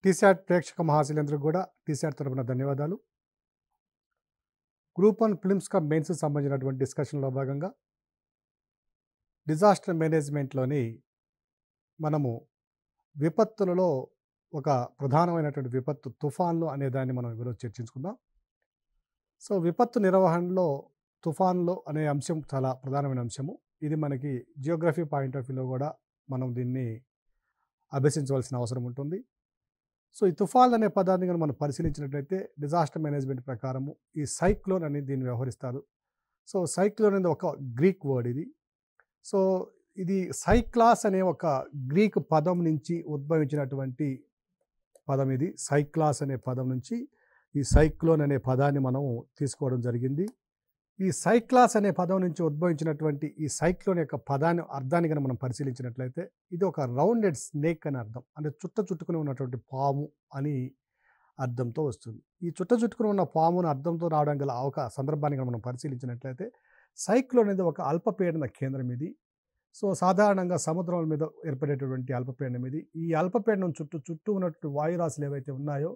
టీశాట్ ప్రేక్షక మహాశీలందరికీ కూడా టీశాట్ తరపున ధన్యవాదాలు. గ్రూప్ 1 ప్రిలిమ్స్ కమ్ మెయిన్స్‌కి సంబంధించినటువంటి డిస్కషన్‌లో భాగంగా డిజాస్టర్ మేనేజ్మెంట్‌లోని మనము విపత్తులలో ఒక ప్రధానమైనటువంటి విపత్తు తుఫాన్లు అనే దాన్ని మనం ఈరోజు చర్చించుకుందాం. సో, విపత్తు నిర్వహణలో తుఫాన్లు అనే అంశం చాలా ప్రధానమైన అంశము. ఇది మనకి జియోగ్రఫీ పాయింట్ ఆఫ్ వ్యూలో కూడా మనం దీన్ని అభ్యసించవలసిన అవసరం ఉంటుంది. సో, ఈ తుఫాన్ అనే పదాన్ని కనుక మనం పరిశీలించినట్లయితే డిజాస్టర్ మేనేజ్మెంట్ ప్రకారము ఈ సైక్లోన్ అని దీన్ని వ్యవహరిస్తారు. సో, సైక్లోన్ అనేది ఒక గ్రీక్ వర్డ్ ఇది. సో, ఇది సైక్లాస్ అనే ఒక గ్రీక్ పదం నుంచి ఉద్భవించినటువంటి పదం ఇది. సైక్లాస్ అనే పదం నుంచి ఈ సైక్లోన్ అనే పదాన్ని మనం తీసుకోవడం జరిగింది. ఈ సైక్లాస్ అనే పదం నుంచి ఉద్భవించినటువంటి ఈ సైక్లోన్ యొక్క అర్థాన్ని కనుక మనం పరిశీలించినట్లయితే ఇది ఒక రౌండెడ్ స్నేక్ అని అర్థం. అంటే చుట్టుకుని ఉన్నటువంటి పాము అని అర్థంతో వస్తుంది. ఈ చుట్టుకుని ఉన్న పామును అర్థంతో రావడం గల ఒక సందర్భాన్ని కనుక మనం పరిశీలించినట్లయితే సైక్లోన్ అనేది ఒక అల్పపీడన కేంద్రం ఇది. సో, సాధారణంగా సముద్రం మీద ఏర్పడేటటువంటి అల్పపీడనం ఇది. ఈ అల్పపీడనం చుట్టూ ఉన్నటువంటి వాయురాశులు ఏవైతే ఉన్నాయో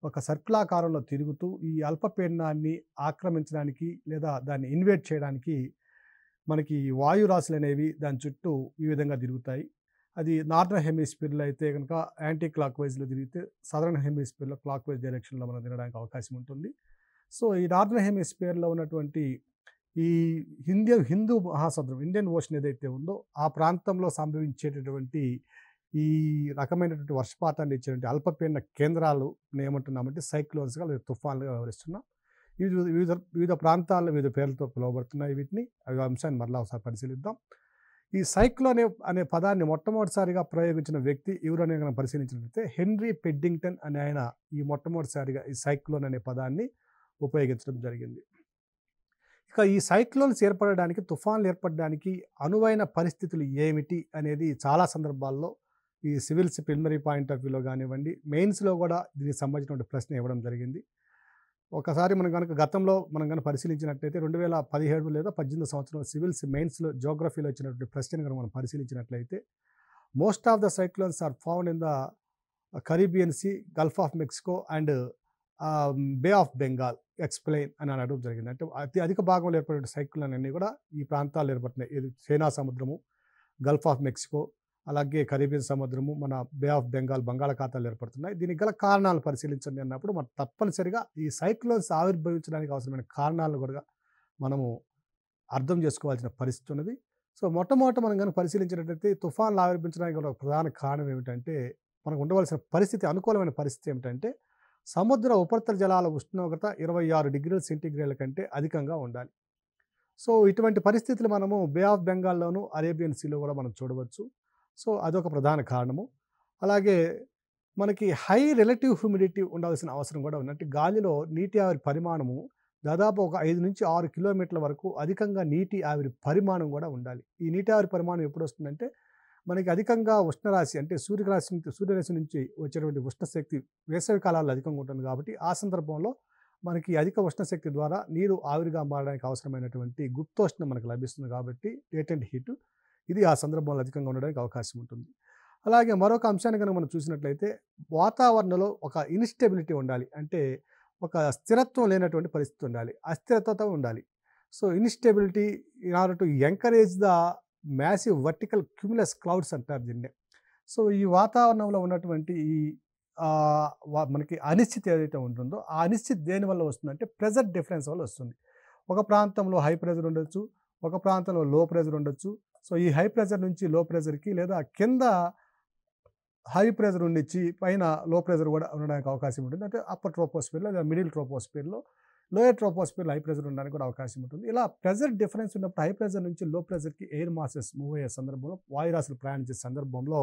ఒక సర్కిలాకారంలో తిరుగుతూ ఈ అల్పపీడనాన్ని ఆక్రమించడానికి లేదా దాన్ని ఇన్వేట్ చేయడానికి మనకి వాయురాశులు అనేవి దాని చుట్టూ ఈ విధంగా తిరుగుతాయి. అది నార్దర్న్ హెమిస్ఫియర్లో అయితే కనుక యాంటీ క్లాక్ వైజ్లో తిరిగితే సదరన్ హెమిస్ఫియర్లో క్లాక్ వైజ్ డైరెక్షన్లో మనం తినడానికి అవకాశం ఉంటుంది. సో, ఈ నార్దర్న్ హెమిస్ఫియర్లో ఉన్నటువంటి ఈ హిందూ మహాసముద్రం ఇండియన్ ఓషన్ ఏదైతే ఉందో ఆ ప్రాంతంలో సంభవించేటటువంటి ఈ రకమైనటువంటి వర్షపాతాన్ని ఇచ్చేటువంటి అల్పపీడన కేంద్రాలు ఏమంటున్నామంటే సైక్లోన్స్గా లేదా తుఫాన్లుగా వ్యవహరిస్తున్నాం. వివిధ ప్రాంతాల్లో వివిధ పేర్లతో పిలువబడుతున్నాయి వీటిని. అవి అంశాన్ని మరలా ఒకసారి పరిశీలిద్దాం. ఈ సైక్లోన్ అనే పదాన్ని మొట్టమొదటిసారిగా ప్రయోగించిన వ్యక్తి ఎవరనే మనం పరిశీలించినట్లయితే హెన్రీ పెడ్డింగ్టన్ అనే ఆయన ఈ మొట్టమొదటిసారిగా ఈ సైక్లోన్ అనే పదాన్ని ఉపయోగించడం జరిగింది. ఇక ఈ సైక్లోన్స్ ఏర్పడడానికి తుఫాన్లు ఏర్పడడానికి అనువైన పరిస్థితులు ఏమిటి అనేది చాలా సందర్భాల్లో ఈ సివిల్స్ ప్రిలిమినరీ పాయింట్ ఆఫ్ వ్యూలో కానివ్వండి మెయిన్స్లో కూడా దీనికి సంబంధించినటువంటి ప్రశ్న ఇవ్వడం జరిగింది. ఒకసారి గతంలో మనం కనుక పరిశీలించినట్లయితే 2017 లేదా 18 సంవత్సరం సివిల్స్ మెయిన్స్లో జియోగ్రఫీలో ఇచ్చినటువంటి ప్రశ్నను కనుక మనం పరిశీలించినట్లయితే most of the cyclones are found in the Caribbean sea, gulf of Mexico and bay of Bengal explain అని అనడం జరిగింది. అంటే అధిక భాగంలో ఏర్పడే సైక్లోన్ అన్నీ కూడా ఈ ప్రాంతాల్లో ఏర్పడుతున్నాయి. ఇది చైనా సముద్రము, గల్ఫ్ ఆఫ్ మెక్సికో, అలాగే కరీబియన్ సముద్రము, మన బే ఆఫ్ బెంగాల్ బంగాళాఖాతాలు ఏర్పడుతున్నాయి. దీనికి గల కారణాలు పరిశీలించండి అన్నప్పుడు మనం తప్పనిసరిగా ఈ సైక్లోన్స్ ఆవిర్భవించడానికి అవసరమైన కారణాలను కూడా మనము అర్థం చేసుకోవాల్సిన పరిస్థితి ఉన్నది. సో, మొట్టమొదట మనం కనుక పరిశీలించినట్లయితే తుఫాన్లు ఆవిర్భించడానికి ఒక ప్రధాన కారణం ఏమిటంటే మనకు ఉండవలసిన అనుకూలమైన పరిస్థితి ఏమిటంటే సముద్ర ఉపరితల జలాల ఉష్ణోగ్రత 26 డిగ్రీల సెంటీగ్రేడ్ల కంటే అధికంగా ఉండాలి. సో, ఇటువంటి పరిస్థితులు మనము బే ఆఫ్ బెంగాల్లోను అరేబియన్ సీలో కూడా మనం చూడవచ్చు. సో, అదొక ప్రధాన కారణము. అలాగే మనకి హై రిలేటివ్ హ్యూమిడిటీ ఉండాల్సిన అవసరం కూడా ఉంది. అంటే గాలిలో నీటి ఆవిరి పరిమాణము దాదాపు ఒక 5 నుంచి 6 కిలోమీటర్ల వరకు అధికంగా నీటి ఆవిరి పరిమాణం కూడా ఉండాలి. ఈ నీటి ఆవిరి పరిమాణం ఎప్పుడు వస్తుందంటే మనకి అధికంగా ఉష్ణరాశి అంటే సూర్యరశ్మి నుంచి వచ్చేటువంటి ఉష్ణశక్తి వేసవి కాలాల్లో అధికంగా ఉంటుంది కాబట్టి ఆ సందర్భంలో మనకి అధిక ఉష్ణశక్తి ద్వారా నీరు ఆవిరిగా మారడానికి అవసరమైనటువంటి గుప్తోష్ణం మనకు లభిస్తుంది కాబట్టి లేటెంట్ హీట్ ఇది ఆ సందర్భంలో అధికంగా ఉండడానికి అవకాశం ఉంటుంది. అలాగే మరొక అంశాన్ని కనుక మనం చూసినట్లయితే వాతావరణంలో ఒక ఇన్స్టెబిలిటీ ఉండాలి. అంటే ఒక స్థిరత్వం లేనటువంటి పరిస్థితి ఉండాలి, అస్థిరత ఉండాలి. So, instability in order to encourage the massive vertical cumulus clouds అంటారు దీన్ని. సో, ఈ వాతావరణంలో ఉన్నటువంటి ఈ మనకి అనిశ్చితి ఏదైతే ఉంటుందో ఆ అనిశ్చితి దేనివల్ల వస్తుందంటే ప్రెజర్ డిఫరెన్స్ వల్ల వస్తుంది. ఒక ప్రాంతంలో హై ప్రెజర్ ఉండొచ్చు, ఒక ప్రాంతంలో లో ప్రెజర్ ఉండొచ్చు. సో, ఈ హై ప్రెజర్ నుంచి లో ప్రెజర్కి లేదా కింద హై ప్రెజర్ ఉండిచ్చి పైన లో ప్రెజర్ కూడా ఉండడానికి అవకాశం ఉంటుంది. అంటే అప్పర్ ట్రోపోస్ఫియర్లో లేదా మిడిల్ ట్రోపోస్ఫియర్లో, లోయర్ ట్రోపోస్ఫియర్లో హై ప్రెజర్ ఉండడానికి కూడా అవకాశం ఉంటుంది. ఇలా ప్రెజర్ డిఫరెన్స్ ఉన్నప్పుడు హై ప్రెజర్ నుంచి లో ప్రెజర్కి ఎయిర్ మాసెస్ మూవ్ అయ్యే సందర్భంలో వాయురాశులు ప్రయాణించే సందర్భంలో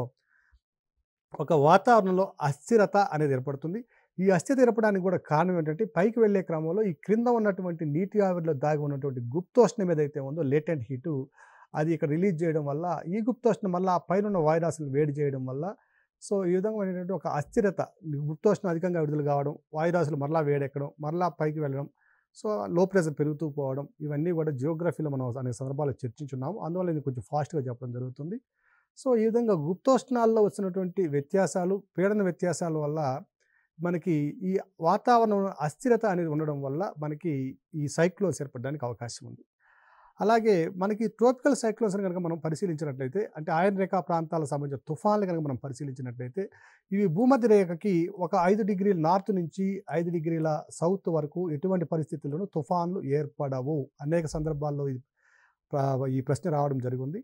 ఒక వాతావరణంలో అస్థిరత అనేది ఏర్పడుతుంది. ఈ అస్థిరత ఏర్పడడానికి కూడా కారణం ఏంటంటే పైకి వెళ్ళే క్రమంలో ఈ క్రింద ఉన్నటువంటి నీటి ఆవిరిలో దాగి ఉన్నటువంటి గుప్తోష్ణం ఏదైతే ఉందో లేటెంట్ హీటు అది ఇక్కడ రిలీజ్ చేయడం వల్ల ఈ గుప్తోష్ణం మళ్ళీ పైన ఉన్న వాయురాశులు వేడి చేయడం వల్ల సో, ఈ విధంగా ఒక అస్థిరత గుప్తోష్ణం అధికంగా విడుదల కావడం, వాయురాశులు మరలా వేడెక్కడం, మరలా పైకి వెళ్ళడం, సో లో ప్రెజర్ పెరుగుతూ పోవడం ఇవన్నీ కూడా జియోగ్రఫీలో మనం అనేక సందర్భాల్లో చర్చించున్నాము. అందువల్ల ఇది కొంచెం ఫాస్ట్గా చెప్పడం జరుగుతుంది. సో, ఈ విధంగా గుప్తోష్ణాల్లో వచ్చినటువంటి వ్యత్యాసాలు, పీడన వ్యత్యాసాల వల్ల మనకి ఈ వాతావరణంలో అస్థిరత అనేది ఉండడం వల్ల మనకి ఈ సైక్లోన్స్ ఏర్పడడానికి అవకాశం ఉంది. అలాగే మనకి ట్రోపికల్ సైక్లోన్స్‌ని గనుక మనం పరిశీలించినట్లయితే అంటే ఆయన రేఖా ప్రాంతాలకు సంబంధించిన తుఫాన్లు గనుక మనం పరిశీలించినట్లయితే ఇవి భూమధ్య రేఖకి ఒక 5 డిగ్రీల నార్త్ నుంచి 5 డిగ్రీల సౌత్ వరకు ఎటువంటి పరిస్థితుల్లోనూ తుఫాన్లు ఏర్పడవు. అనేక సందర్భాల్లో ఈ ప్రశ్న రావడం జరిగింది.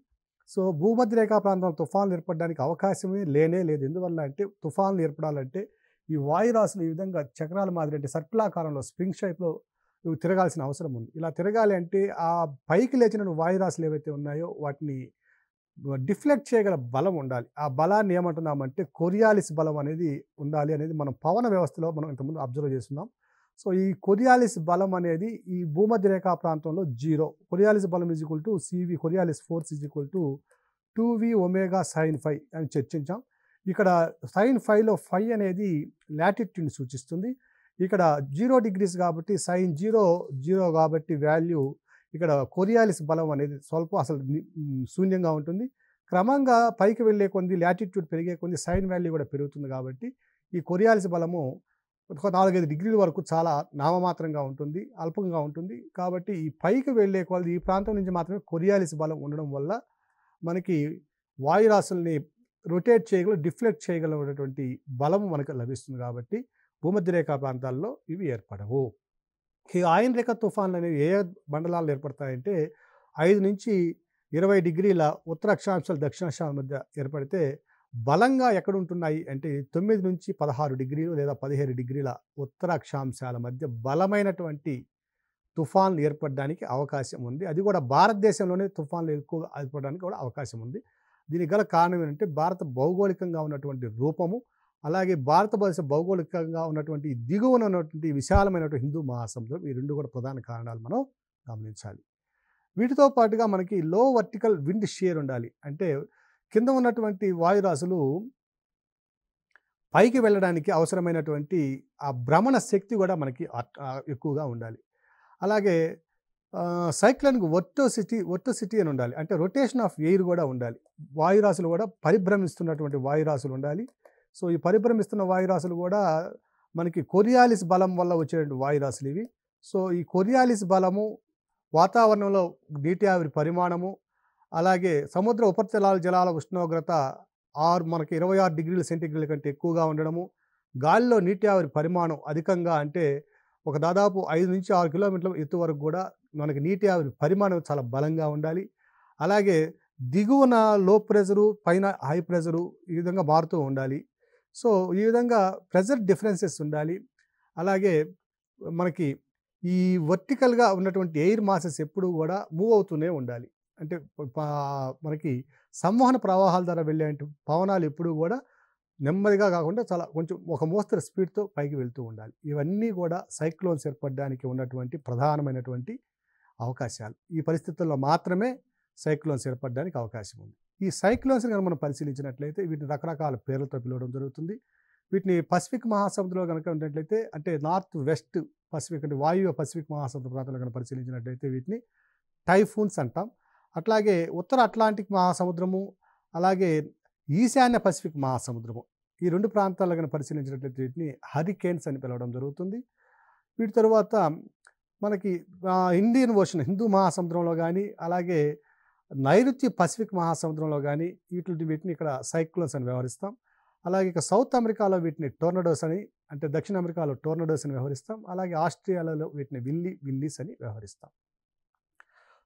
సో, భూమధ్య రేఖా ప్రాంతంలో తుఫాన్లు ఏర్పడడానికి అవకాశమే లేనే లేదు. ఎందువల్ల అంటే తుఫాన్లు ఏర్పడాలంటే ఈ వాయురాశులు ఈ విధంగా చక్రాల మాదిరి అంటే సర్పిలాకారంలో స్ప్రింగ్ షేప్‌లో ఇవి తిరగాల్సిన అవసరం ఉంది. ఇలా తిరగాలి అంటే ఆ పైకి లేచిన వాయురాశులు ఏవైతే ఉన్నాయో వాటిని డిఫ్లెక్ట్ చేయగల బలం ఉండాలి. ఆ బలాన్ని ఏమంటున్నామంటే కొరియాలిస్ బలం అనేది ఉండాలి అనేది మనం పవన వ్యవస్థలో మనం ఇంతకుముందు అబ్జర్వ్ చేస్తున్నాం. సో, ఈ కొరియాలిస్ బలం అనేది ఈ భూమధ్య రేఖా ప్రాంతంలో 0. కొరియాలిస్ బలం సివి Coriolis force 2v omega sine phi అని చర్చించాం. ఇక్కడ సైన్ ఫైలో ఫై అనేది లాటిట్యూడ్ని సూచిస్తుంది. ఇక్కడ 0 డిగ్రీస్ కాబట్టి సైన్ 0 కాబట్టి వాల్యూ ఇక్కడ కొరియాలిస్ బలం అనేది అసలు శూన్యంగా ఉంటుంది. క్రమంగా పైకి వెళ్ళే కొద్ది లాటిట్యూడ్ పెరిగే కొద్ది సైన్ వాల్యూ కూడా పెరుగుతుంది కాబట్టి ఈ కొరియాలిస్ బలము ఒక 4-5 డిగ్రీల వరకు చాలా నామమాత్రంగా ఉంటుంది, అల్పంగా ఉంటుంది. కాబట్టి ఈ పైకి వెళ్ళే కొద్ది ఈ ప్రాంతం నుంచి మాత్రమే కొరియాలిస్ బలం ఉండడం వల్ల మనకి వాయురాశుల్ని రొటేట్ చేయగల, డిఫ్లెక్ట్ చేయగలిగినటువంటి బలం మనకు లభిస్తుంది కాబట్టి భూమధ్య రేఖా ప్రాంతాల్లో ఇవి ఏర్పడవు. ఈ ఆయన రేఖ తుఫాన్లు అనేవి ఏ మండలాల్లో ఏర్పడతాయంటే 5 నుంచి 20 డిగ్రీల ఉత్తర అక్షాంశాలు దక్షిణ అక్షాంశాల మధ్య ఏర్పడితే బలంగా ఎక్కడ ఉంటున్నాయి అంటే 9 నుంచి 16 డిగ్రీలు లేదా 17 డిగ్రీల ఉత్తర అక్షాంశాల మధ్య బలమైనటువంటి తుఫాన్లు ఏర్పడడానికి అవకాశం ఉంది. అది కూడా భారతదేశంలోనే తుఫాన్లు ఎక్కువగా ఏర్పడడానికి కూడా అవకాశం ఉంది. దీనికి గల కారణం ఏంటంటే భారత భౌగోళికంగా ఉన్నటువంటి రూపము, అలాగే భారతదేశ భౌగోళికంగా ఉన్నటువంటి దిగువన ఉన్నటువంటి విశాలమైనటువంటి హిందూ మహాసముద్రం, ఈ 2 కూడా ప్రధాన కారణాలు మనం గమనించాలి. వీటితో పాటుగా మనకి లో వర్టికల్ విండ్ షియర్ ఉండాలి. అంటే కింద ఉన్నటువంటి వాయురాశులు పైకి వెళ్ళడానికి అవసరమైనటువంటి ఆ భ్రమణ శక్తి కూడా మనకి ఎక్కువగా ఉండాలి. అలాగే సైక్లోన్‌కి వర్టోసిటీ అని ఉండాలి. అంటే రొటేషన్ ఆఫ్ ఎయిర్ కూడా ఉండాలి. వాయురాశులు కూడా పరిభ్రమిస్తున్నటువంటి వాయురాశులు ఉండాలి. సో, ఈ పరిభ్రమిస్తున్న వాయురాశులు కూడా మనకి కొరియాలిస్ బలం వల్ల వచ్చేటువంటి వాయురాశులు ఇవి. సో, ఈ కొరియాలిస్ బలము, వాతావరణంలో నీటి ఆవిరి పరిమాణము, అలాగే సముద్ర ఉపరితలాల జలాల ఉష్ణోగ్రత మనకి 26 డిగ్రీల సెంటీగ్రేడ్ కంటే ఎక్కువగా ఉండడము, గాలిలో నీటి ఆవిరి పరిమాణం అధికంగా అంటే ఒక దాదాపు 5 నుంచి 6 కిలోమీటర్ల ఎత్తు వరకు కూడా మనకి నీటి ఆవిరి పరిమాణం చాలా బలంగా ఉండాలి. అలాగే దిగువన లో ప్రెజరు, పైన హై ప్రెజరు ఈ విధంగా మారుతూ ఉండాలి. సో, ఈ విధంగా ప్రెజర్ డిఫరెన్సెస్ ఉండాలి. అలాగే మనకి ఈ వర్టికల్‌గా ఉన్నటువంటి ఎయిర్ మాసెస్ ఎప్పుడూ కూడా మూవ్ అవుతూనే ఉండాలి. అంటే మనకి సంవహన ప్రవాహాల ద్వారా వెళ్ళే పవనాలు ఎప్పుడూ కూడా నెమ్మదిగా కాకుండా చాలా కొంచెం ఒక మోస్తరు స్పీడ్‌తో పైకి వెళ్తూ ఉండాలి. ఇవన్నీ కూడా సైక్లోన్స్ ఏర్పడడానికి ఉన్నటువంటి ప్రధానమైనటువంటి అవకాశాలు. ఈ పరిస్థితుల్లో మాత్రమే సైక్లోన్స్ ఏర్పడడానికి అవకాశం ఉంది. ఈ సైక్లోన్స్‌ని కనుక మనం పరిశీలించినట్లయితే వీటిని రకరకాల పేర్లతో పిలవడం జరుగుతుంది. వీటిని పసిఫిక్ మహాసముద్రంలో కనుక ఉన్నట్లయితే అంటే నార్త్ వెస్ట్ పసిఫిక్ అంటే వాయువ్య పసిఫిక్ మహాసముద్ర ప్రాంతంలో కనుక పరిశీలించినట్లయితే వీటిని టైఫూన్స్ అంటాం. అట్లాగే ఉత్తర అట్లాంటిక్ మహాసముద్రము, అలాగే ఈశాన్య పసిఫిక్ మహాసముద్రము, ఈ 2 ప్రాంతాల్లో కనుక పరిశీలించినట్లయితే వీటిని హరికేన్స్ అని పిలవడం జరుగుతుంది. వీటి తరువాత మనకి ఇండియన్ ఓషన్ హిందూ మహాసముద్రంలో కానీ, అలాగే నైరుతి పసిఫిక్ మహాసముద్రంలో కానీ వీటిని ఇక్కడ సైక్లోన్స్ అని వ్యవహరిస్తాం. అలాగే ఇక సౌత్ అమెరికాలో వీటిని టోర్నడోస్ అని, అంటే దక్షిణ అమెరికాలో టోర్నడోస్ అని వ్యవహరిస్తాం. అలాగే ఆస్ట్రేలియాలో వీటిని విల్లీస్ అని వ్యవహరిస్తాం.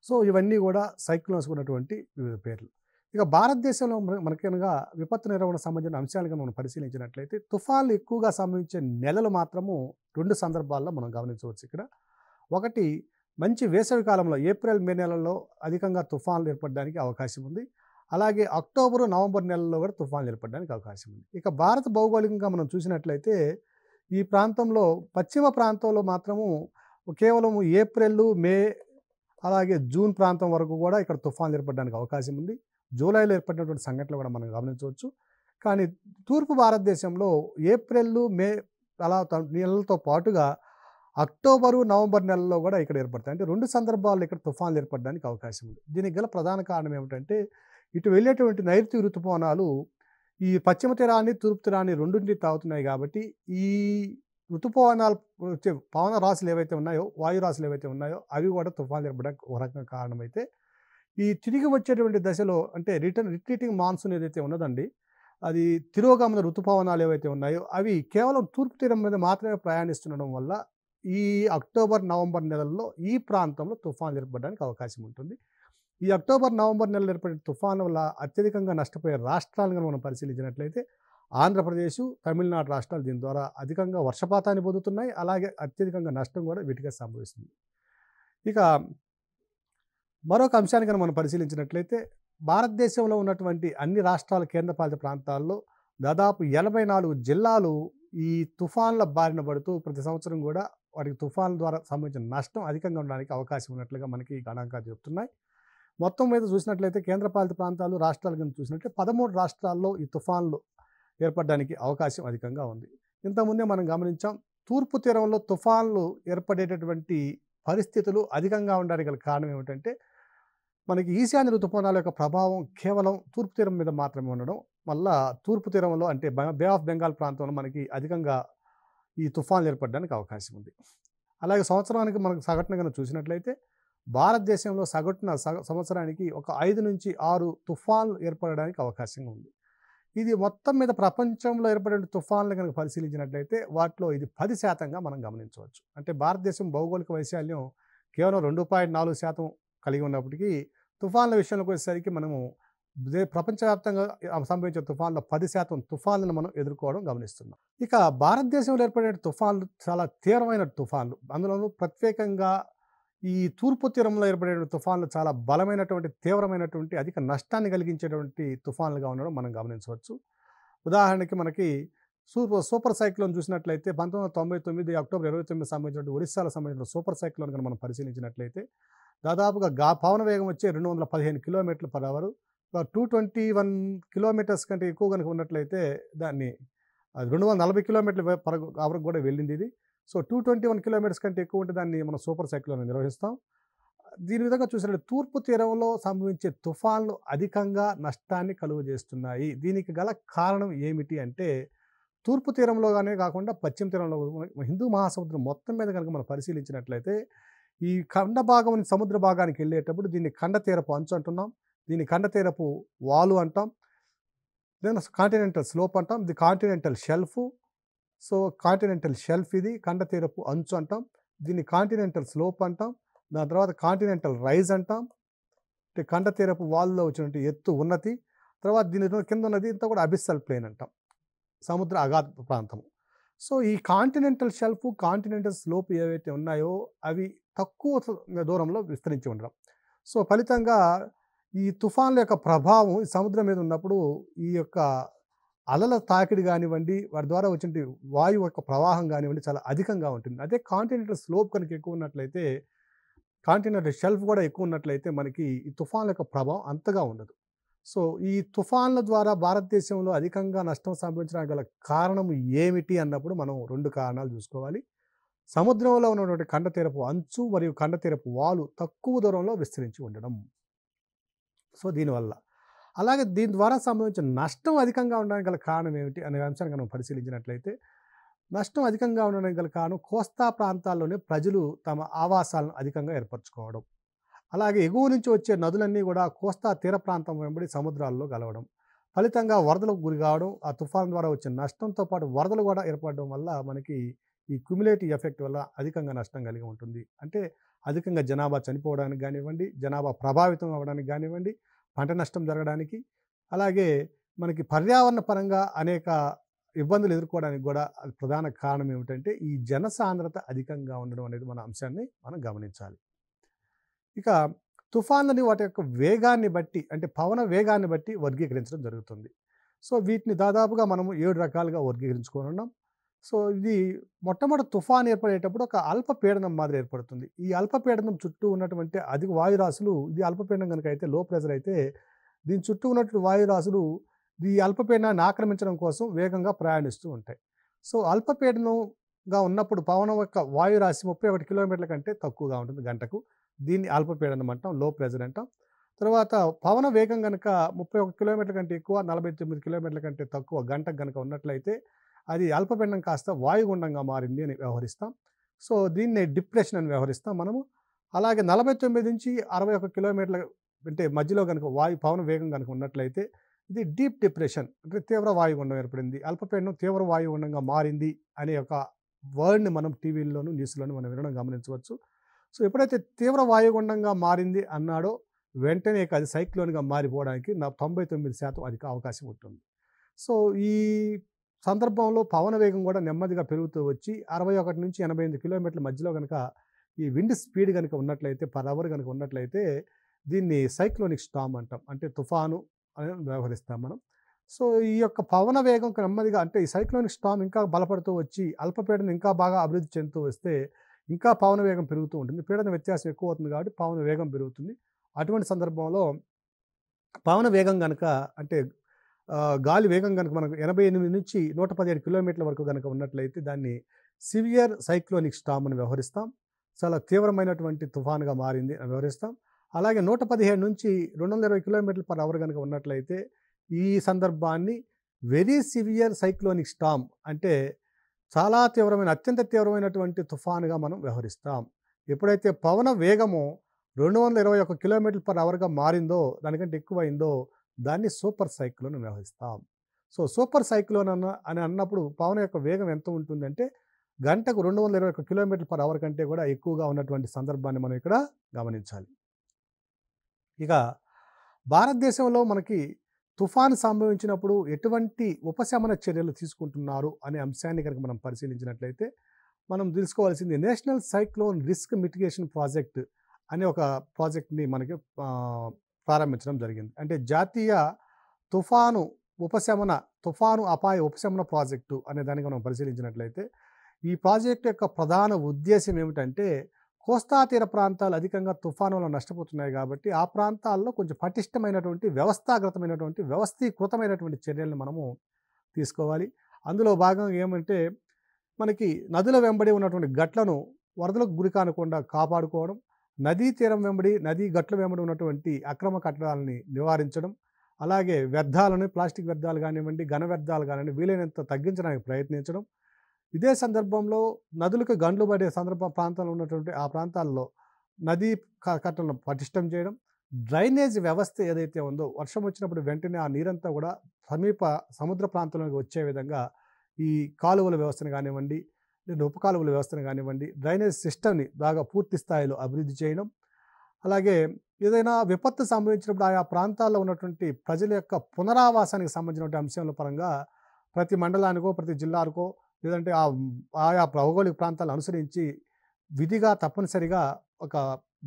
సో, ఇవన్నీ కూడా సైక్లోన్స్ ఉన్నటువంటి వివిధ పేర్లు. ఇక భారతదేశంలో మనకనగా విపత్తు నిర్వహణ సంబంధించిన అంశాలుగా మనం పరిశీలించినట్లయితే తుఫాన్లు ఎక్కువగా సంభవించే నెలలు మాత్రము 2 సందర్భాల్లో మనం గమనించవచ్చు ఇక్కడ. ఒకటి మంచి వేసవి కాలంలో ఏప్రిల్, మే నెలల్లో అధికంగా తుఫాన్లు ఏర్పడడానికి అవకాశం ఉంది. అలాగే అక్టోబరు, నవంబర్ నెలల్లో కూడా తుఫాన్లు ఏర్పడడానికి అవకాశం ఉంది. ఇక భారత భౌగోళికంగా మనం చూసినట్లయితే ఈ ప్రాంతంలో పశ్చిమ ప్రాంతంలో మాత్రము కేవలం ఏప్రిల్, మే అలాగే జూన్ ప్రాంతం వరకు కూడా ఇక్కడ తుఫాన్లు ఏర్పడడానికి అవకాశం ఉంది. జూలైలో ఏర్పడినటువంటి సంఘటనలు కూడా మనం గమనించవచ్చు. కానీ తూర్పు భారతదేశంలో ఏప్రిల్, మే అలా నెలలతో పాటుగా అక్టోబరు, నవంబర్ నెలల్లో కూడా ఇక్కడ ఏర్పడతాయి. అంటే 2 సందర్భాల్లో ఇక్కడ తుఫాన్లు ఏర్పడడానికి అవకాశం ఉంది. దీనికి గల ప్రధాన కారణం ఏమిటంటే ఇటు వెళ్ళేటువంటి నైరుతి ఋతుపవనాలు ఈ పశ్చిమ తీరాన్ని, తూర్పు తీరాన్ని రెండింటిని తాగుతున్నాయి కాబట్టి, ఈ ఋతుపవనాలు వచ్చే పవన రాశులు ఏవైతే ఉన్నాయో, వాయు రాశులు ఏవైతే ఉన్నాయో, అవి కూడా తుఫాన్లు ఏర్పడడానికి ఒక రకంగా కారణమైతే, ఈ తిరిగి వచ్చేటువంటి దశలో అంటే రిట్రీటింగ్ మాన్సూన్ ఏదైతే ఉన్నదండి, అది తిరోగమన ఋతుపవనాలు ఏవైతే ఉన్నాయో, అవి కేవలం తూర్పు తీరం మీద మాత్రమే ప్రయాణిస్తుండడం వల్ల, ఈ అక్టోబర్, నవంబర్ నెలల్లో ఈ ప్రాంతంలో తుఫాన్లు ఏర్పడడానికి అవకాశం ఉంటుంది. ఈ అక్టోబర్, నవంబర్ నెలలు ఏర్పడిన తుఫాన్ల వల్ల అత్యధికంగా నష్టపోయే రాష్ట్రాలను మనం పరిశీలించినట్లయితే ఆంధ్రప్రదేశ్, తమిళనాడు రాష్ట్రాలు దీని ద్వారా అధికంగా వర్షపాతాన్ని పొందుతున్నాయి. అలాగే అత్యధికంగా నష్టం కూడా వీటికే సంభవిస్తుంది. ఇక మరొక అంశాన్ని కనుక మనం పరిశీలించినట్లయితే, భారతదేశంలో ఉన్నటువంటి అన్ని రాష్ట్రాల కేంద్రపాలిత ప్రాంతాల్లో దాదాపు 84 జిల్లాలు ఈ తుఫాన్ల బారిన పడుతూ ప్రతి సంవత్సరం కూడా వాటికి తుఫాన్ల ద్వారా సంబంధించిన నష్టం అధికంగా ఉండడానికి అవకాశం ఉన్నట్లుగా మనకి గణాంకాలు చెప్తున్నాయి. మొత్తం మీద చూసినట్లయితే కేంద్రపాలిత ప్రాంతాలు, రాష్ట్రాలు కింద చూసినట్లయితే 13 రాష్ట్రాల్లో ఈ తుఫాన్లు ఏర్పడడానికి అవకాశం అధికంగా ఉంది. ఇంతకుముందే మనం గమనించాం, తూర్పు తీరంలో తుఫాన్లు ఏర్పడేటటువంటి పరిస్థితులు అధికంగా ఉండడానికి గల కారణం ఏమిటంటే, మనకి ఈశాన్య ఋతుపవనాల యొక్క ప్రభావం కేవలం తూర్పు తీరం మీద మాత్రమే ఉండడం వల్ల, తూర్పు తీరంలో అంటే బే ఆఫ్ బెంగాల్ ప్రాంతంలో మనకి అధికంగా ఈ తుఫాన్లు ఏర్పడడానికి అవకాశం ఉంది. అలాగే సంవత్సరానికి మనకు సగటున కనుక చూసినట్లయితే, భారతదేశంలో సగటున సంవత్సరానికి ఒక 5 నుంచి 6 తుఫాన్లు ఏర్పడడానికి అవకాశంగా ఉంది. ఇది మొత్తం మీద ప్రపంచంలో ఏర్పడే తుఫాన్లు కనుక పరిశీలించినట్లయితే వాటిలో ఇది 10% మనం గమనించవచ్చు. అంటే భారతదేశం భౌగోళిక వైశాల్యం కేవలం 2.4% కలిగి ఉన్నప్పటికీ, తుఫాన్ల విషయంలోకి వచ్చేసరికి మనము ప్రపంచవ్యాప్తంగా సంభవించే తుఫాన్ల 10% తుఫాన్లను మనం ఎదుర్కోవడం గమనిస్తున్నాం. ఇక భారతదేశంలో ఏర్పడే తుఫాన్లు చాలా తీవ్రమైన తుఫాన్లు, అందులోనూ ప్రత్యేకంగా ఈ తూర్పు తీరంలో ఏర్పడే తుఫాన్లు చాలా బలమైనటువంటి, తీవ్రమైనటువంటి, అధిక నష్టాన్ని కలిగించేటువంటి తుఫాన్లుగా ఉండడం మనం గమనించవచ్చు. ఉదాహరణకి మనకి సూపర్ సైక్లోన్ చూసినట్లయితే 1999 అక్టోబర్ 29 సంబంధించిన ఒరిస్సాలో సంబంధించిన సూపర్ సైక్లోన్ కనుక మనం పరిశీలించినట్లయితే, దాదాపుగా పవన వేగం వచ్చే 215 కిలోమీటర్ల పర్ అవర్, 221 కిలోమీటర్స్ కంటే ఎక్కువ కనుక ఉన్నట్లయితే దాన్ని 240 కిలోమీటర్ల పర్ అవర్ కూడా వెళ్ళింది ఇది. సో 221 కిలోమీటర్స్ కంటే ఎక్కువ ఉంటే దాన్ని మనం సూపర్ సైక్లోన్ నిర్వహిస్తాం. దీని విధంగా చూసినట్లయితే తూర్పు తీరంలో సంభవించే తుఫాన్లు అధికంగా నష్టాన్ని కలుగజేస్తున్నాయి. దీనికి గల కారణం ఏమిటి అంటే, తూర్పు తీరంలోగానే కాకుండా పశ్చిమ తీరంలో హిందూ మహాసముద్రం మొత్తం మీద కనుక మనం పరిశీలించినట్లయితే, ఈ ఖండ భాగం నుంచి సముద్ర భాగానికి వెళ్ళేటప్పుడు దీన్ని ఖండ తీరపు అంచు అంటున్నాం, దీన్ని ఖండ తీరపు వాలు అంటాం, దెన్ కాంటినెంటల్ స్లోప్ అంటాం, ఇది continental shelf. So continental shelf ఇది ఖండ తీరపు అంచు అంటాం, దీన్ని కాంటినెంటల్ స్లోప్ అంటాం, దాని తర్వాత కాంటినెంటల్ రైజ్ అంటాం, అంటే ఖండ తీరపు వాల్లో వచ్చినటువంటి ఎత్తు ఉన్నతి. తర్వాత దీని కింద ఉన్నది ఇంత కూడా అబిస్సల్ ప్లేన్ అంటాం, సముద్ర అగాధ ప్రాంతము. సో ఈ కాంటినెంటల్ షెల్ఫ్, కాంటినెంటల్ స్లోప్ ఏవైతే ఉన్నాయో అవి తక్కువ దూరంలో విస్తరించి ఉండడం. సో ఫలితంగా ఈ తుఫాన్ల యొక్క ప్రభావం ఈ సముద్రం మీద ఉన్నప్పుడు ఈ యొక్క అలల తాకిడి కానివ్వండి, వాటి ద్వారా వచ్చిన వాయువు యొక్క ప్రవాహం కానివ్వండి చాలా అధికంగా ఉంటుంది. అదే కాంటినెంటల్ స్లోప్ కనుక ఎక్కువ ఉన్నట్లయితే, కాంటినెంటల్ షెల్ఫ్ కూడా ఎక్కువ ఉన్నట్లయితే మనకి ఈ తుఫాన్ల యొక్క ప్రభావం అంతగా ఉండదు. సో ఈ తుఫాన్ల ద్వారా భారతదేశంలో అధికంగా నష్టం సంభవించడానికి గల కారణం ఏమిటి అన్నప్పుడు మనం 2 కారణాలు చూసుకోవాలి. సముద్రంలో ఉన్నటువంటి ఖండ తీరపు అంచు మరియు ఖండ తీరపు వాలు తక్కువ దూరంలో విస్తరించి ఉండడం. సో దీనివల్ల, అలాగే దీని ద్వారా సంభవించిన నష్టం అధికంగా ఉండడానికి గల కారణం ఏమిటి అనే అంశాన్ని మనం పరిశీలించినట్లయితే, నష్టం అధికంగా ఉండడానికి గల కారణం కోస్తా ప్రాంతాల్లోనే ప్రజలు తమ ఆవాసాలను అధికంగా ఏర్పరచుకోవడం, అలాగే ఎగువ నుంచి వచ్చే నదులన్నీ కూడా కోస్తా తీర ప్రాంతం వెంబడి సముద్రాల్లో కలవడం, ఫలితంగా వరదలకు గురి కావడం, ఆ తుఫాన్ ద్వారా వచ్చే నష్టంతో పాటు వరదలు కూడా ఏర్పడడం వల్ల మనకి ఈ క్యుములేటివ్ ఎఫెక్ట్ వల్ల అధికంగా నష్టం కలిగి ఉంటుంది. అంటే అధికంగా జనాభా చనిపోవడానికి కానివ్వండి, జనాభా ప్రభావితం అవ్వడానికి కానివ్వండి, పంట నష్టం జరగడానికి, అలాగే మనకి పర్యావరణ పరంగా అనేక ఇబ్బందులు ఎదుర్కోవడానికి కూడా అది ప్రధాన కారణం ఏమిటంటే, ఈ జనసాంద్రత అధికంగా ఉండడం అనేది మన అంశాన్ని మనం గమనించాలి. ఇక తుఫాన్లని వాటి యొక్క వేగాన్ని బట్టి, అంటే పవన వేగాన్ని బట్టి వర్గీకరించడం జరుగుతుంది. సో వీటిని దాదాపుగా మనము 7 రకాలుగా వర్గీకరించుకొని ఉన్నాం. సో ఇది మొట్టమొదటి తుఫాన్ ఏర్పడేటప్పుడు ఒక అల్పపీడనం మాదిరి ఏర్పడుతుంది. ఈ అల్పపీడనం చుట్టూ ఉన్నటువంటి అధిక వాయురాశులు, ఇది అల్పపీడనం కనుక అయితే, లో ప్రెజర్ అయితే, దీని చుట్టూ ఉన్నటువంటి వాయురాశులు ఈ అల్పపీడనాన్ని ఆక్రమించడం కోసం వేగంగా ప్రయాణిస్తూ ఉంటాయి. సో అల్పపీడనంగా ఉన్నప్పుడు పవనం యొక్క వాయురాశి 31 కిలోమీటర్ల కంటే తక్కువగా ఉంటుంది గంటకు. దీన్ని అల్పపీడనం అంటాం, లో ప్రెజర్ అంటాం. తర్వాత పవన వేగం గనక 31 కిలోమీటర్ల కంటే ఎక్కువ, 49 కిలోమీటర్ల కంటే తక్కువ గంటకు గనక ఉన్నట్లయితే అది అల్పపీడనం కాస్త వాయుగుండంగా మారింది అని వ్యవహరిస్తాం. సో, దీన్నే డిప్రెషన్ అని వ్యవహరిస్తాం మనము. అలాగే 49-61 కిలోమీటర్ల అంటే మధ్యలో గనక పవన వేగం గనక ఉన్నట్లయితే ఇది డీప్ డిప్రెషన్ అంటే తీవ్ర వాయుగుండం ఏర్పడింది. అల్పపీడనం తీవ్ర వాయుగుండంగా మారింది అనే ఒక వర్డ్‌ని మనం టీవీల్లోను, న్యూస్‌లోను మనం వినడం గమనించవచ్చు. సో, ఎప్పుడైతే తీవ్ర వాయుగుండంగా మారింది అన్నాడో వెంటనే ఇక అది సైక్లోన్‌గా మారిపోవడానికి 99% అధిక అవకాశం ఉంటుంది. సో, ఈ సందర్భంలో పవన వేగం కూడా నెమ్మదిగా పెరుగుతూ వచ్చి 61-88 కిలోమీటర్ల మధ్యలో గనక ఈ విండ్ స్పీడ్ గనక ఉన్నట్లయితే పర్ అవర్ గనక ఉన్నట్లయితే దీన్ని సైక్లోనిక్ స్టార్మ్ అంటాం. అంటే తుఫాను అని వ్యవహరిస్తాం మనం. సో, ఈ యొక్క పవన వేగం నెమ్మదిగా అంటే ఈ సైక్లోనిక్ స్టార్మ్ ఇంకా బలపడుతూ వచ్చి అల్పపీడనం ఇంకా బాగా అభివృద్ధి చెందుతూ వస్తే ఇంకా పవన వేగం పెరుగుతూ ఉంటుంది. పీడన వ్యత్యాసం ఎక్కువ అవుతుంది కాబట్టి పవన వేగం పెరుగుతుంది. అటువంటి సందర్భంలో పవన వేగం గనక అంటే గాలి వేగం గనక మనకు 88-117 కిలోమీటర్ల వరకు గనక ఉన్నట్లయితే దాన్ని సివియర్ సైక్లోనిక్ స్టార్మ్ అని వ్యవహరిస్తాం. చాలా తీవ్రమైనటువంటి తుఫానుగా మారింది అని వ్యవహరిస్తాం. అలాగే 115-220 కిలోమీటర్ల పర్ అవర్ గనక ఉన్నట్లయితే ఈ సందర్భాన్ని వెరీ సివియర్ సైక్లోనిక్ స్టార్మ్ అంటే చాలా తీవ్రమైన అత్యంత తీవ్రమైనటువంటి తుఫానుగా మనం వ్యవహరిస్తాం. ఎప్పుడైతే పవన వేగము 221 కిలోమీటర్ల పర్ అవర్‌గా మారిందో, దానికంటే ఎక్కువయిందో దాన్ని సూపర్ సైక్లోన్ అని వ్యవహరిస్తాం. సో, సూపర్ సైక్లోన్ అని అన్నప్పుడు పవన యొక్క వేగం ఎంత ఉంటుందంటే గంటకు 221 కిలోమీటర్ల పర్ అవర్ కంటే కూడా ఎక్కువగా ఉన్నటువంటి సందర్భాన్ని మనం ఇక్కడ గమనించాలి. ఇక భారతదేశంలో మనకి తుఫాను సంభవించినప్పుడు ఎటువంటి ఉపశమన చర్యలు తీసుకుంటున్నారు అనే అంశాన్ని కనుక మనం పరిశీలించినట్లయితే మనం తెలుసుకోవాల్సింది national cyclone risk mitigation project అనే ఒక ప్రాజెక్ట్ని మనకి ప్రారంభించడం జరిగింది. అంటే జాతీయ తుఫాను తుఫాను అపాయ ఉపశమన ప్రాజెక్టు అనే దానికి మనం పరిశీలించినట్లయితే ఈ ప్రాజెక్టు యొక్క ప్రధాన ఉద్దేశం ఏమిటంటే కోస్తా తీర ప్రాంతాలు అధికంగా తుఫాను వల్ల నష్టపోతున్నాయి కాబట్టి ఆ ప్రాంతాల్లో కొంచెం పటిష్టమైనటువంటి వ్యవస్థీకృతమైనటువంటి చర్యలను మనము తీసుకోవాలి. అందులో భాగంగా ఏమంటే మనకి నదుల వెంబడి ఉన్నటువంటి గట్లను వరదలకు గురి కానకుండా కాపాడుకోవడం, నదీ తీరం వెంబడి నదీ గట్ల వెంబడి ఉన్నటువంటి అక్రమ కట్టడాలని నివారించడం, అలాగే వ్యర్థాలను ప్లాస్టిక్ వ్యర్థాలు కానివ్వండి, ఘన వ్యర్థాలు కానివ్వండి వీలైనంత తగ్గించడానికి ప్రయత్నించడం. ఇదే సందర్భంలో నదులకు గండ్లు పడే ప్రాంతాల్లో ఉన్నటువంటి ఆ ప్రాంతాల్లో నదీ కట్టలను పటిష్టం చేయడం, డ్రైనేజ్ వ్యవస్థ ఏదైతే ఉందో వర్షం వచ్చినప్పుడు వెంటనే ఆ నీరంతా కూడా సమీప సముద్ర ప్రాంతంలోకి వచ్చే విధంగా ఈ కాలువల వ్యవస్థను కానివ్వండి, లేదా ఉపకాలువల వ్యవస్థను కానివ్వండి, డ్రైనేజ్ సిస్టమ్ని బాగా పూర్తి స్థాయిలో అభివృద్ధి చేయడం. అలాగే ఏదైనా విపత్తు సంభవించినప్పుడు ఆయా ప్రాంతాల్లో ఉన్నటువంటి ప్రజల యొక్క పునరావాసానికి సంబంధించినటువంటి అంశాల పరంగా ప్రతి మండలానికో ప్రతి జిల్లాకో లేదంటే ఆయా భౌగోళిక ప్రాంతాలను అనుసరించి విధిగా తప్పనిసరిగా ఒక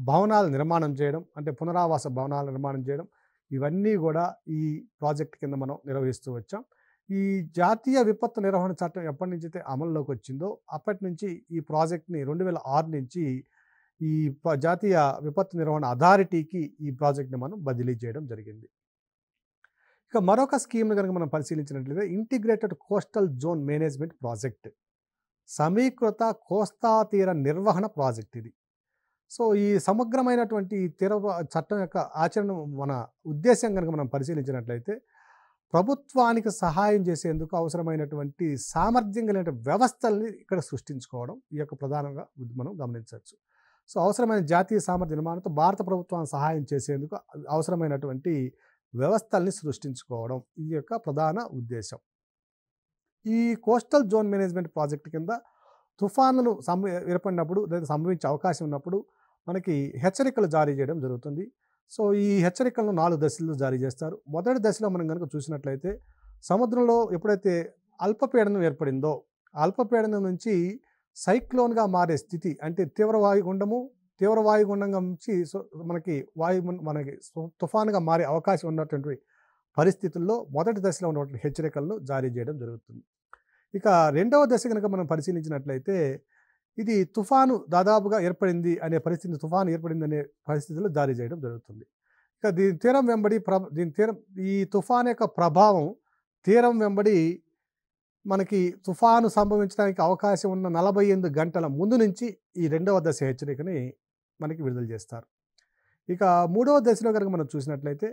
భవనాల నిర్మాణం చేయడం, అంటే పునరావాస భవనాల నిర్మాణం చేయడం, ఇవన్నీ కూడా ఈ ప్రాజెక్ట్ కింద మనం నిర్వహిస్తూ వచ్చాం. ఈ జాతీయ విపత్తు నిర్వహణ చట్టం ఎప్పటి నుంచి అయితే అమల్లోకి వచ్చిందో అప్పటి నుంచి ఈ ప్రాజెక్ట్ని 2006 నుంచి ఈ జాతీయ విపత్తు నిర్వహణ అథారిటీకి ఈ ప్రాజెక్ట్ని మనం బదిలీ చేయడం జరిగింది. ఇక మరొక స్కీమ్ని కనుక మనం పరిశీలించినట్లయితే integrated coastal zone management project, సమీకృత కోస్తా తీర నిర్వహణ ప్రాజెక్ట్ ఇది. సో, ఈ సమగ్రమైనటువంటి ఈ తీర చట్టం యొక్క ఆచరణ మన ఉద్దేశం కనుక మనం పరిశీలించినట్లయితే ప్రభుత్వానికి సహాయం చేసేందుకు అవసరమైనటువంటి సామర్థ్యం కలిగిన వ్యవస్థల్ని ఇక్కడ సృష్టించుకోవడం ఈ యొక్క ప్రధానంగా మనం గమనించవచ్చు. సో, అవసరమైన జాతీయ సామర్థ్య నిర్మాణంతో భారత ప్రభుత్వానికి సహాయం చేసేందుకు అవసరమైనటువంటి వ్యవస్థల్ని సృష్టించుకోవడం ఇది యొక్క ప్రధాన ఉద్దేశం. ఈ కోస్టల్ జోన్ మేనేజ్మెంట్ ప్రాజెక్ట్ కింద తుఫానులు ఏర్పడినప్పుడు లేదా సంభవించే అవకాశం ఉన్నప్పుడు మనకి హెచ్చరికలు జారీ చేయడం జరుగుతుంది. సో, ఈ హెచ్చరికలను 4 దశల్లో జారీ చేస్తారు. మొదటి దశలో మనం కనుక చూసినట్లయితే సముద్రంలో ఎప్పుడైతే అల్పపీడనం ఏర్పడిందో అల్పపీడనం నుంచి సైక్లోన్గా మారే స్థితి అంటే తీవ్ర వాయుగుండంగా నుంచి మనకి తుఫానుగా మారే అవకాశం ఉన్నటువంటి పరిస్థితుల్లో మొదటి దశలో ఉన్నటువంటి హెచ్చరికలను జారీ చేయడం జరుగుతుంది. ఇక రెండవ దశ కనుక మనం పరిశీలించినట్లయితే ఇది తుఫాను దాదాపుగా ఏర్పడింది అనే పరిస్థితిని తుఫాను ఏర్పడింది అనే పరిస్థితుల్లో జారీ చేయడం జరుగుతుంది. ఇక దీని తీరం వెంబడి ఈ తుఫాను యొక్క ప్రభావం తీరం వెంబడి మనకి తుఫాను సంభవించడానికి అవకాశం ఉన్న 48 గంటల ముందు నుంచి ఈ రెండవ దశ హెచ్చరికని మనకి విడుదల చేస్తారు. ఇక మూడవ దశలో కనుక మనం చూసినట్లయితే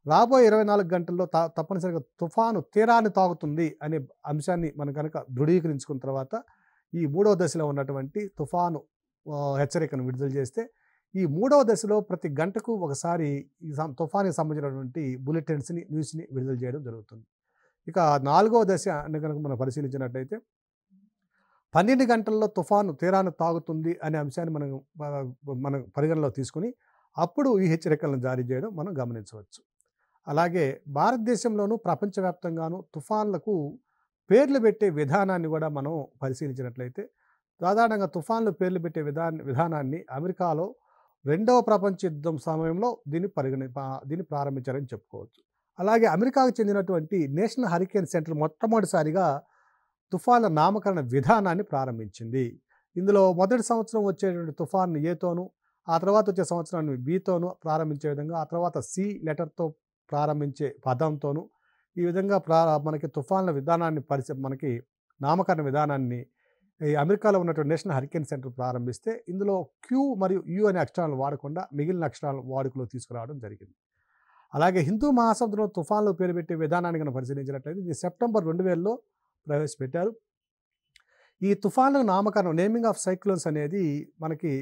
రాబోయే 24 గంటల్లో తప్పనిసరిగా తుఫాను తీరాన్ని తాకుతుంది అనే అంశాన్ని మనం కనుక దృఢీకరించుకున్న తర్వాత ఈ మూడవ దశలో ఉన్నటువంటి తుఫాను హెచ్చరికను విడుదల చేస్తే ఈ మూడవ దశలో ప్రతి గంటకు ఒకసారి ఈ తుఫానికి సంబంధించినటువంటి బులెటిన్స్ని న్యూస్ని విడుదల చేయడం జరుగుతుంది. ఇక నాలుగవ దశ అని కనుక మనం పరిశీలించినట్లయితే 12 గంటల్లో తుఫాను తీరాన్ని తాగుతుంది అనే అంశాన్ని మనం పరిగణలో తీసుకుని అప్పుడు ఈ హెచ్చరికలను జారీ చేయడం మనం గమనించవచ్చు. అలాగే భారతదేశంలోనూ ప్రపంచవ్యాప్తంగాను తుఫాన్లకు పేర్లు పెట్టే విధానాన్ని కూడా మనం పరిశీలించినట్లయితే సాధారణంగా తుఫాన్లు పేర్లు పెట్టే విధానాన్ని అమెరికాలో రెండవ ప్రపంచ యుద్ధం సమయంలో దీన్ని ప్రారంభించారని చెప్పుకోవచ్చు. అలాగే అమెరికాకు చెందినటువంటి నేషనల్ హరికేన్ సెంటర్ మొట్టమొదటిసారిగా తుఫాన్ల నామకరణ విధానాన్ని ప్రారంభించింది. ఇందులో మొదటి సంవత్సరం వచ్చేటువంటి తుఫాన్ ఏతోనూ, ఆ తర్వాత వచ్చే సంవత్సరాన్ని బీతోనూ ప్రారంభించే విధంగా, ఆ తర్వాత సి లెటర్తో ప్రారంభించే పదంతోనూ ఈ విధంగా మనకి తుఫాన్ల విధానాన్ని మనకి నామకరణ విధానాన్ని ఈ అమెరికాలో ఉన్నటువంటి నేషనల్ హరికేన్ సెంటర్ ప్రారంభిస్తే ఇందులో క్యూ మరియు యు అనే అక్షరాలను వాడకుండా మిగిలిన అక్షరాలను వాడుకలో తీసుకురావడం జరిగింది. అలాగే హిందూ మహాసముద్రంలో తుఫాన్లు పేరు పెట్టే విధానాన్ని కనుక పరిశీలించినట్లయితే ఇది సెప్టెంబర్ 2000లో ప్రవేశపెట్టారు. ఈ తుఫాన్ల నామకరణం నేమింగ్ ఆఫ్ సైక్లోన్స్ అనేది మనకి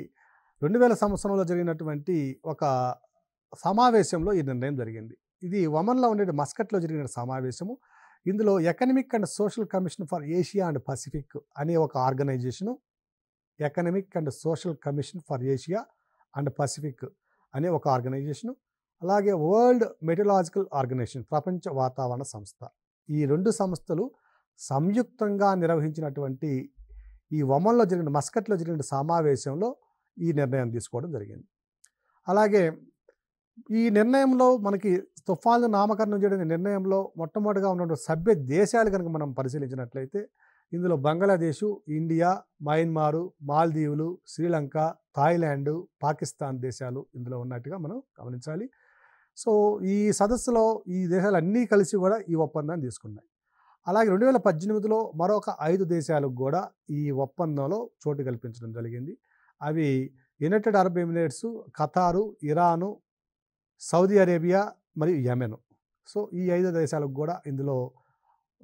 2000 సంవత్సరంలో జరిగినటువంటి ఒక సమావేశంలో ఈ నిర్ణయం జరిగింది. ఇది ఒమన్లో ఉండే మస్కట్లో జరిగిన సమావేశము. ఇందులో economic and social commission for Asia and Pacific అనే ఒక organisation, economic and social commission for Asia and Pacific అనే ఒక ఆర్గనైజేషను, అలాగే వరల్డ్ మెటీరాలజికల్ ఆర్గనైజేషన్ ప్రపంచ వాతావరణ సంస్థ, ఈ రెండు సంస్థలు సంయుక్తంగా నిర్వహించినటువంటి ఈ ఒమన్లో జరిగిన మస్కట్లో జరిగిన సమావేశంలో ఈ నిర్ణయం తీసుకోవడం జరిగింది. అలాగే ఈ నిర్ణయంలో మనకి తుఫాన్లు నామకరణం చేయడం నిర్ణయంలో మొట్టమొదటిగా ఉన్నటువంటి సభ్య దేశాలు కనుక మనం పరిశీలించినట్లయితే ఇందులో బంగ్లాదేశు, ఇండియా, మయన్మారు, మాల్దీవులు, శ్రీలంక, థాయిలాండ్, పాకిస్తాన్ దేశాలు ఇందులో ఉన్నట్టుగా మనం గమనించాలి. సో ఈ సదస్సులో ఈ దేశాలన్నీ కలిసి కూడా ఈ ఒప్పందాన్ని తీసుకున్నాయి. అలాగే 2018లో మరొక 5 దేశాలకు కూడా ఈ ఒప్పందంలో చోటు కల్పించడం జరిగింది. అవి United Arab Emirates, ఖతారు, Iran, Saudi Arabia మరియు యెమెన్. సో ఈ 5 దేశాలకు కూడా ఇందులో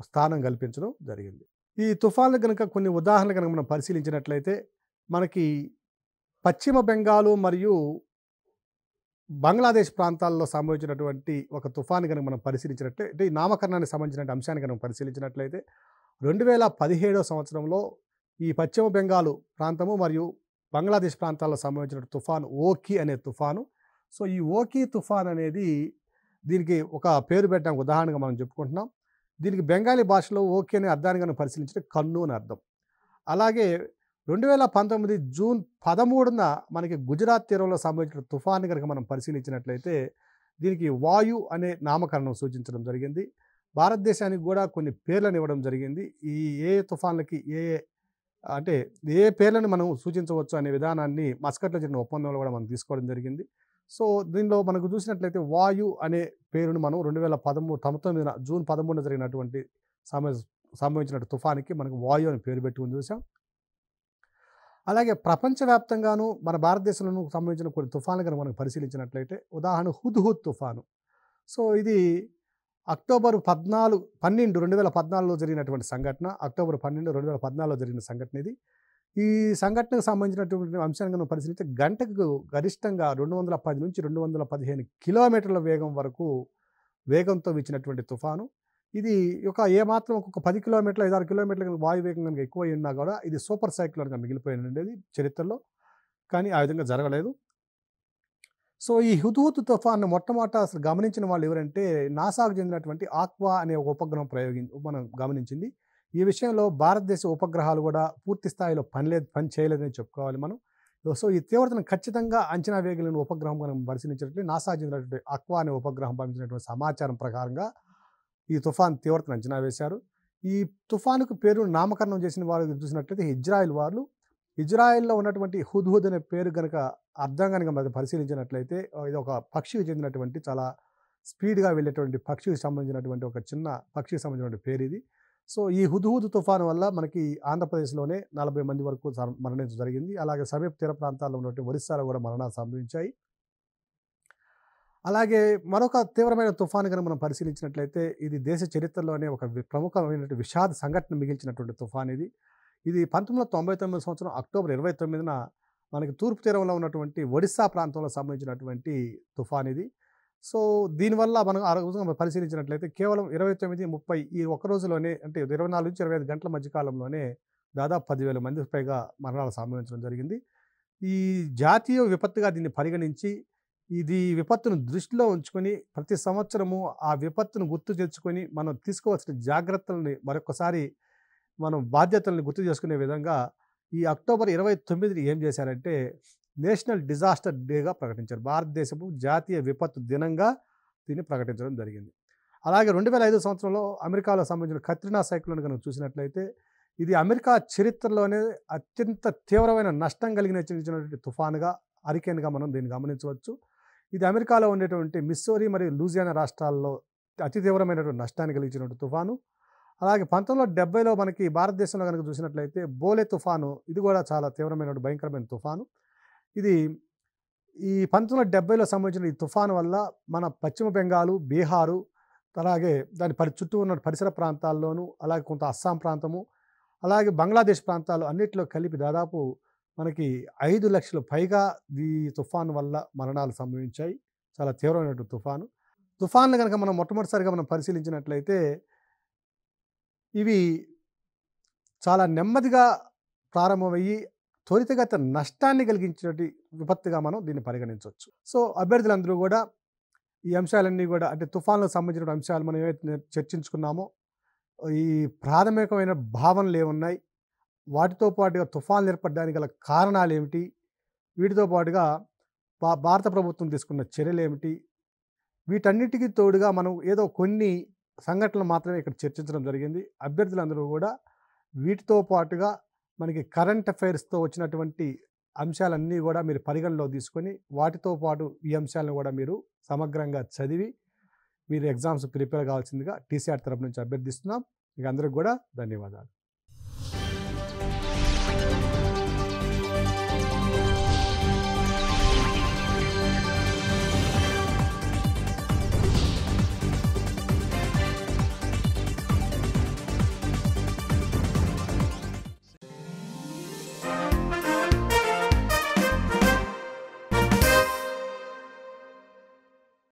స్థానం కల్పించడం జరిగింది. ఈ తుఫాన్లు కనుక కొన్ని ఉదాహరణలు కనుక మనం పరిశీలించినట్లయితే మనకి పశ్చిమ బెంగాలు మరియు బంగ్లాదేశ్ ప్రాంతాల్లో సంభవించినటువంటి ఒక తుఫాను కనుక మనం పరిశీలించినట్లయితే ఈ నామకరణానికి సంబంధించిన అంశాన్ని కనుక పరిశీలించినట్లయితే 2017 సంవత్సరంలో ఈ పశ్చిమ బెంగాలు ప్రాంతము మరియు బంగ్లాదేశ్ ప్రాంతాల్లో సంభవించిన తుఫాను ఓఖీ అనే తుఫాను. సో ఈ ఓఖీ తుఫాన్ అనేది దీనికి ఒక పేరు పెట్టడానికి ఉదాహరణగా మనం చెప్పుకుంటున్నాం. దీనికి బెంగాలీ భాషలో ఓఖీ అనే అర్థాన్ని కనుక పరిశీలించితే కన్ను అని అర్థం. అలాగే 2019 జూన్ 13న మనకి గుజరాత్ తీరంలో సంభవించిన తుఫాన్ని కనుక మనం పరిశీలించినట్లయితే దీనికి వాయు అనే నామకరణం సూచించడం జరిగింది. భారతదేశానికి కూడా కొన్ని పేర్లను ఇవ్వడం జరిగింది. ఈ ఏ తుఫాన్లకి అంటే ఏ పేర్లను మనం సూచించవచ్చు అనే విధానాన్ని మస్కట్లో జరిగిన ఒప్పందంలో కూడా మనం తీసుకోవడం జరిగింది. సో దీనిలో మనకు చూసినట్లయితే వాయు అనే పేరును మనం 2019 జూన్ 13న జరిగినటువంటి సంభవించిన తుఫానికి మనకు వాయు అని పేరు పెట్టుకుని చూసాం. అలాగే ప్రపంచవ్యాప్తంగాను మన భారతదేశంలో సంబంధించిన కొన్ని తుఫాన్లు కనుక మనం పరిశీలించినట్లయితే ఉదాహరణ హుద్హుద్ తుఫాను. సో ఇది అక్టోబర్ 12, 2014లో జరిగినటువంటి సంఘటన. అక్టోబర్ 12, 2014లో జరిగిన సంఘటన ఇది. ఈ సంఘటనకు సంబంధించినటువంటి అంశాన్ని మనం పరిశీలిస్తే గంటకు గరిష్టంగా 210 నుంచి 215 కిలోమీటర్ల వేగంతో వీచినటువంటి తుఫాను. ఇది ఏమాత్రం ఒక 10 కిలోమీటర్లు 5-6 కిలోమీటర్ల వాయువేగం కనుక ఎక్కువ ఉన్నా కూడా ఇది సూపర్ సైక్లోన్గా మిగిలిపోయి ఉండేది చరిత్రలో. కానీ ఆ విధంగా జరగలేదు. సో ఈ హుద్హుద్ తుఫాన్ను మొట్టమొదట అసలు గమనించిన వాళ్ళు ఎవరంటే నాసాకు చెందినటువంటి ఆక్వా అనే ఒక ఉపగ్రహం మనం గమనించింది. ఈ విషయంలో భారతదేశ ఉపగ్రహాలు కూడా పూర్తి స్థాయిలో పని చేయలేదని చెప్పుకోవాలి మనం. సో ఈ తీవ్రతను ఖచ్చితంగా అంచనా వేయగలిగిన ఉపగ్రహం మనం పరిశీలించినట్లయితే నాసాకు చెందినటువంటి ఆక్వా అనే ఉపగ్రహం పంపించినటువంటి సమాచారం ప్రకారంగా ఈ తుఫాన్ తీవ్రతను అంచనా వేశారు. ఈ తుఫానుకు పేరు నామకరణం చేసిన వారు చూసినట్లయితే ఇజ్రాయెల్లో ఉన్నటువంటి హుద్హుద్ అనే పేరు కనుక అర్థం కనుక మనం పరిశీలించినట్లయితే ఇది ఒక పక్షికి చెందినటువంటి చాలా స్పీడ్గా వెళ్ళేటువంటి పక్షికి సంబంధించినటువంటి ఒక చిన్న పక్షికి సంబంధించినటువంటి పేరు ఇది. సో ఈ హుద్హుద్ తుఫాను వల్ల మనకి ఆంధ్రప్రదేశ్లోనే 40 మంది వరకు మరణించడం జరిగింది. అలాగే సమీప తీర ప్రాంతాల్లో ఉన్నటువంటి ఒరిస్సాలో కూడా మరణాలు సంభవించాయి. అలాగే మరొక తీవ్రమైన తుఫాను గనుక మనం పరిశీలించినట్లయితే ఇది దేశ చరిత్రలోనే ఒక ప్రముఖమైనటువంటి విషాద సంఘటన మిగిల్చినటువంటి తుఫాన్ ఇది. ఇది 1999 సంవత్సరం అక్టోబర్ 29న మనకి తూర్పు తీరంలో ఉన్నటువంటి ఒడిస్సా ప్రాంతంలో సంబంధించినటువంటి తుఫాన్ ఇది. సో, దీనివల్ల మనం ఆ రోజున మనం పరిశీలించినట్లయితే కేవలం 29, 30 ఈ ఒక్క రోజులోనే అంటే 24-25 గంటల మధ్య కాలంలోనే దాదాపు 10,000 మందికి పైగా మరణాలు సంభవించడం జరిగింది. ఈ జాతీయ విపత్తుగా దీన్ని పరిగణించి, ఇది విపత్తును దృష్టిలో ఉంచుకొని ప్రతి సంవత్సరము ఆ విపత్తును గుర్తు తెచ్చుకొని మనం తీసుకోవాల్సిన జాగ్రత్తలని మరొకసారి మనం బాధ్యతల్ని గుర్తు చేసుకునే విధంగా ఈ అక్టోబర్ 29ని ఏం చేశారంటే నేషనల్ డిజాస్టర్ డేగా ప్రకటించారు. భారతదేశపు జాతీయ విపత్తు దినంగా దీన్ని ప్రకటించడం జరిగింది. అలాగే 2005 సంవత్సరంలో అమెరికాలో సంబంధించిన కత్రినా సైక్లోన్ కనుక చూసినట్లయితే ఇది అమెరికా చరిత్రలోనే అత్యంత తీవ్రమైన నష్టం కలిగించినటువంటి తుఫానుగా, హరికేన్గా మనం దీన్ని గమనించవచ్చు. ఇది అమెరికాలో ఉండేటువంటి మిస్సోరీ మరియు లూజియానా రాష్ట్రాల్లో అతి తీవ్రమైనటువంటి నష్టాన్ని కలిగించినటువంటి తుఫాను. అలాగే 1970లో మనకి భారతదేశంలో కనుక చూసినట్లయితే బోలే తుఫాను, ఇది కూడా చాలా తీవ్రమైన భయంకరమైన తుఫాను. ఇది ఈ 1970లో సంబంధించిన ఈ తుఫాను వల్ల మన పశ్చిమ బెంగాలు, బీహారు, అలాగే దాని చుట్టూ ఉన్న పరిసర ప్రాంతాల్లోనూ, అలాగే కొంత అస్సాం ప్రాంతము, అలాగే బంగ్లాదేశ్ ప్రాంతాలు అన్నిటిలో కలిపి దాదాపు మనకి 5 లక్షల పైగా ఈ తుఫాను వల్ల మరణాలు సంభవించాయి. చాలా తీవ్రమైనటువంటి తుఫాను. తుఫాన్లు కనుక మనం మొట్టమొదటిసారిగా మనం పరిశీలించినట్లయితే ఇవి చాలా నెమ్మదిగా ప్రారంభమయ్యి త్వరితగత నష్టాన్ని కలిగించేటి విపత్తుగా మనం దీన్ని పరిగణించవచ్చు. సో, అభ్యర్థులందరూ కూడా ఈ అంశాలన్నీ కూడా అంటే తుఫాన్లకు సంబంధించిన అంశాలు మనం ఏవైతే చర్చించుకున్నామో ఈ ప్రాథమికమైన భావనలు ఏమున్నాయి, వాటితో పాటుగా తుఫాన్లు ఏర్పడడానికి గల కారణాలు ఏమిటి, వీటితో పాటుగా భారత ప్రభుత్వం తీసుకున్న చర్యలు ఏమిటి, వీటన్నిటికీ తోడుగా మనం ఏదో కొన్ని సంఘటనలు మాత్రమే ఇక్కడ చర్చించడం జరిగింది. అభ్యర్థులందరూ కూడా వీటితో పాటుగా మనకి కరెంట్ అఫైర్స్తో వచ్చినటువంటి అంశాలన్నీ కూడా మీరు పరిగణలో తీసుకొని వాటితో పాటు ఈ అంశాలను కూడా మీరు సమగ్రంగా చదివి మీరు ఎగ్జామ్స్ ప్రిపేర్ కావాల్సిందిగా టీసీఆర్ తరపు నుంచి అభ్యర్థిస్తున్నాం. మీకు అందరికి కూడా ధన్యవాదాలు.